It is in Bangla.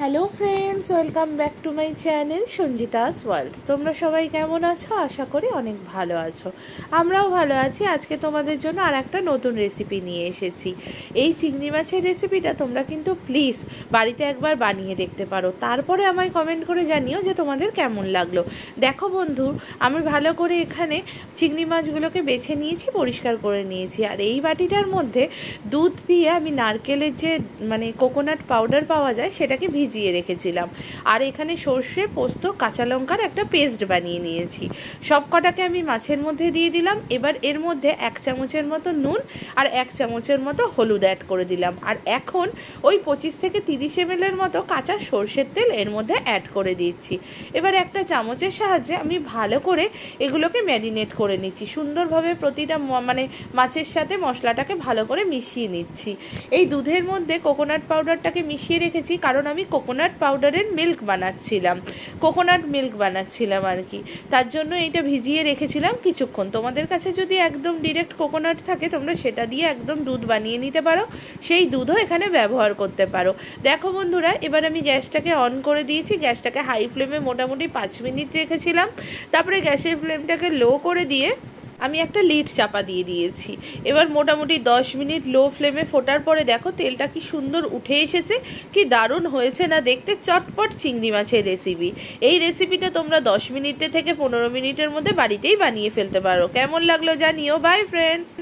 Hello friends, welcome back to my channel Sanjita's world. তোমরা সবাই কেমন আছো? আশা করি অনেক ভালো আছো। আমরাও ভালো আছি। আজকে তোমাদের জন্য আর একটা নতুন রেসিপি নিয়ে এসেছি। এই চিংড়ি মাছের রেসিপিটা তোমরা কিন্তু প্লিজ বাড়িতে একবার বানিয়ে দেখতে পারো, তারপরে আমায় কমেন্ট করে জানিও যে তোমাদের কেমন লাগলো। দেখো বন্ধু, আমি ভালো করে এখানে চিংড়ি মাছগুলোকে বেছে নিয়েছি, পরিষ্কার করে নিয়েছি। আর এই বাটিটার মধ্যে দুধ দিয়ে আমি নারকেলের যে কোকোনাট পাউডার পাওয়া যায় সেটাকে ভিজিয়ে রেখেছিলাম। আর এখানে সর্ষে, পোস্ত, কাঁচা লঙ্কার একটা পেস্ট বানিয়ে নিয়েছি। সব কটাকে আমি মাছের মধ্যে দিয়ে দিলাম। এবার এর মধ্যে 1 চামচের মতো নুন আর 1 চামচের মতো হলুদ অ্যাড করে দিলাম। আর এখন ওই 25 থেকে 30 ml এর মতো কাঁচা সর্ষের তেল এর মধ্যে অ্যাড করে দিচ্ছি। এবার একটা চামচের সাহায্যে আমি ভালো করে এগুলোকে ম্যারিনেট করে নিচ্ছি। সুন্দরভাবে প্রতিটা মাছের সাথে মশলাটাকে ভালো করে মিশিয়ে নিচ্ছি। এই দুধের মধ্যে কোকোনাট পাউডারটাকে মিশিয়ে রেখেছি, কারণ আমি কোকোনাট পাউডারের কোকোনাট মিল্ক বানাচ্ছিলাম আর কি। তার জন্য এইটা ভিজিয়ে রেখেছিলাম কিছুক্ষণ। তোমাদের কাছে যদি একদম ডিরেক্ট কোকোনাট থাকে, তোমরা সেটা দিয়ে একদম দুধ বানিয়ে নিতে পারো, সেই দুধও এখানে ব্যবহার করতে পারো। দেখো বন্ধুরা, এবার আমি গ্যাসটাকে অন করে দিয়েছি। গ্যাসটাকে হাই ফ্লেমে মোটামুটি 5 মিনিট রেখেছিলাম। তারপরে গ্যাসের ফ্লেমটাকে লো করে দিয়ে আমি একটা লিড চাপা দিয়ে দিয়েছি। এবার মোটামুটি 10 মিনিট লো ফ্লেমে ফোটার পরে দেখো তেলটা কি সুন্দর উঠে এসেছে, কি দারুণ হয়েছে না দেখতে। চটপট চিংড়ি মাছের রেসিপি। এই রেসিপিটা তোমরা 10 মিনিট থেকে 15 মিনিটের মধ্যে বাড়িতেই বানিয়ে ফেলতে পারো। কেমন লাগলো জানিও। By friends.